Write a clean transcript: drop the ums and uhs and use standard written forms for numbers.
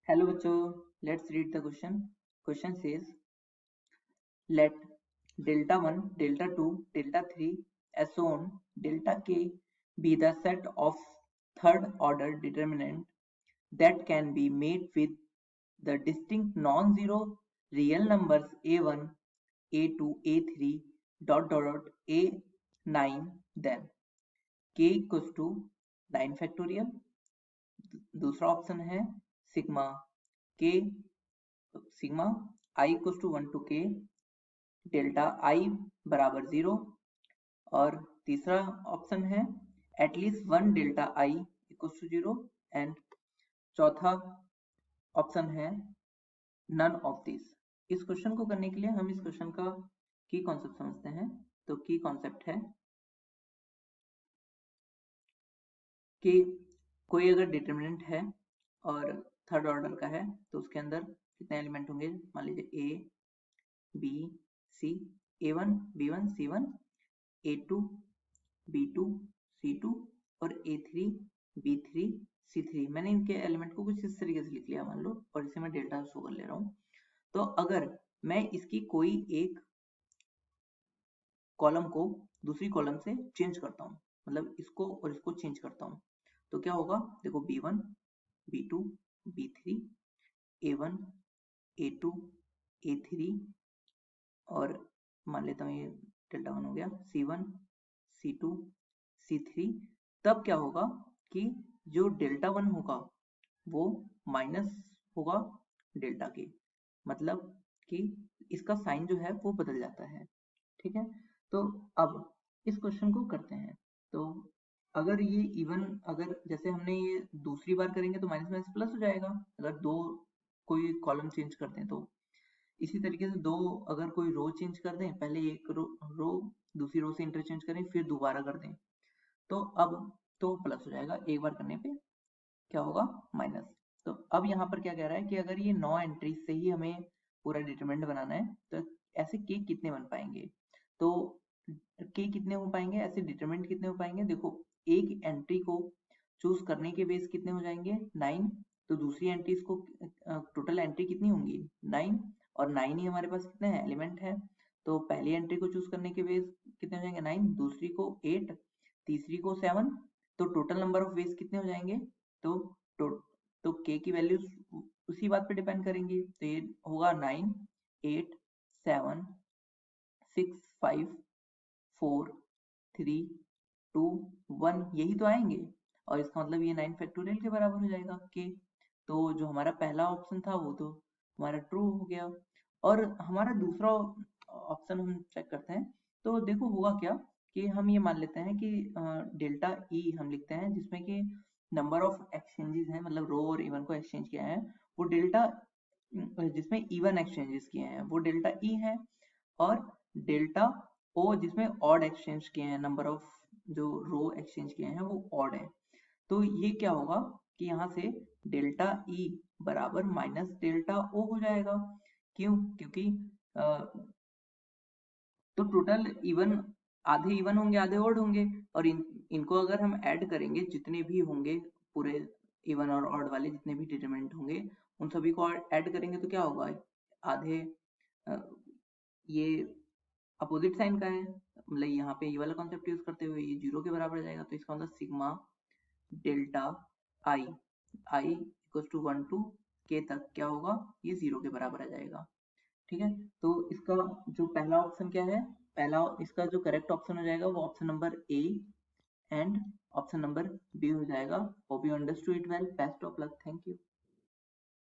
Hello बच्चों, let's read the question. Question says, let delta 1, delta 2, delta 3, and so on, delta k be the set of third order determinant that can be made with the distinct non-zero real numbers a1, a2, a3, a9, then k equals to 9 factorial. दूसरा option है sigma k sigma i equals to 1 to k delta i बराबर 0 और तीसरा option है at least 1 delta i equals to 0 and चौथा option है none of this. इस question को करने के लिए हम इस क्वेश्चन का की कॉन्सेप्ट समझते हैं। तो की कॉन्सेप्ट है कि कोई अगर डिटरमिनेंट है और थर्ड ऑर्डर का है तो उसके अंदर कितने एलिमेंट होंगे, मान लीजिए A B C, a1 b1 c1, a2 b2 c2 और a3 b3 c3। मैंने इनके एलिमेंट को कुछ इस तरीके से लिख लिया मान लो, और इसे मैं डेल्टा शो कर ले रहा हूँ। तो अगर मैं इसकी कोई एक कॉलम को दूसरी कॉलम से चेंज करता हूँ, मतलब इसको और इसको चेंज करता हूँ, तो क्या होगा, देखो b1 b2 b3 a1 a2 a3 और मान लेता हूँ ये डेल्टा 1 हो गया c1 c2 c3। तब क्या होगा कि जो डेल्टा 1 होगा वो माइनस होगा डेल्टा के, मतलब कि इसका साइन जो है वो बदल जाता है। ठीक है, तो अब इस क्वेश्चन को करते हैं। तो अगर ये इवन, अगर जैसे हमने ये दूसरी बार करेंगे तो माइनस माइनस प्लस हो जाएगा, अगर दो कोई कॉलम चेंज करते हैं तो। इसी तरीके से दो अगर कोई रो चेंज कर दें, पहले एक रो दूसरी रो से इंटरचेंज करें फिर दोबारा कर दें, तो अब तो प्लस हो जाएगा, एक बार करने पे क्या होगा माइनस। तो अब यहाँ पर क्या कह रहा है कि अगर ये 9 एंट्री से ही हमें पूरा डिटरमिनेंट बनाना है तो ऐसे के कितने बन पाएंगे, तो के कितने हो पाएंगे, ऐसे डिटरमिनेंट कितने हो पाएंगे। देखो एक एंट्री को चूज करने के बेस कितने हो जाएंगे 9, तो दूसरी एंट्रीज को टोटल एंट्री कितनी होंगी 9, और 9 ही हमारे पास कितने हैं एलिमेंट है। तो पहली एंट्री को चूज करने के बेस कितने हो जाएंगे 9, दूसरी को 8, तीसरी को 7, तो टोटल नंबर ऑफ वेज कितने हो जाएंगे। तो k की वैल्यूज उसी बात पे डिपेंड करेंगी, तो ये होगा 9 8 7 6 5 4 3 2 1, यही तो आएंगे, और इसका मतलब ये 9 फैक्टोरियल के बराबर हो जाएगा k। तो जो हमारा पहला ऑप्शन था वो तो हमारा ट्रू हो गया, और हमारा दूसरा ऑप्शन हम चेक करते हैं। तो देखो होगा क्या कि हम ये मान लेते हैं कि डेल्टा ई हम लिखते हैं जिसमें कि नंबर ऑफ एक्सचेंजेस हैं, मतलब रो और इवन को एक्सचेंज किया है वो डेल्टा, जिसमें इवन एक्सचेंजेस किए हैं वो डेल्टा ई है, और डेल्टा ओ जिसमें ऑड एक्सचेंज किए हैं, नंबर ऑफ जो रो एक्सचेंज किए हैं वो ऑड है। तो ये क्या होगा कि यहाँ से डेल्टा ई बराबर माइनस डेल्टा ओ हो जाएगा। क्यों, क्योंकि तो टोटल इवन, आधे इवन होंगे आधे ऑड होंगे, और इनको अगर हम ऐड करेंगे जितने भी होंगे पूरे इवन और ऑड वाले जितने भी डिटरमिनेंट होंगे उन सभी को ऐड करेंगे तो क्या होगा, आधे ये अपोजिट साइन का है, मतलब यहाँ पे ये वाला कॉन्सेप्ट यूज करते हुए ये 0 के बराबर आ जाएगा। तो इसका मतलब sigma delta I I equal to 1 to k तक क्या होगा, ये 0 के बराबर आ जाएगा। ठीक है, तो इसका जो पहला ऑप्शन क्या है, पहला इसका जो करेक्ट ऑप्शन हो जाएगा वो option number A and option number B हो जाएगा। Hope you understood it well, best of luck, thank you.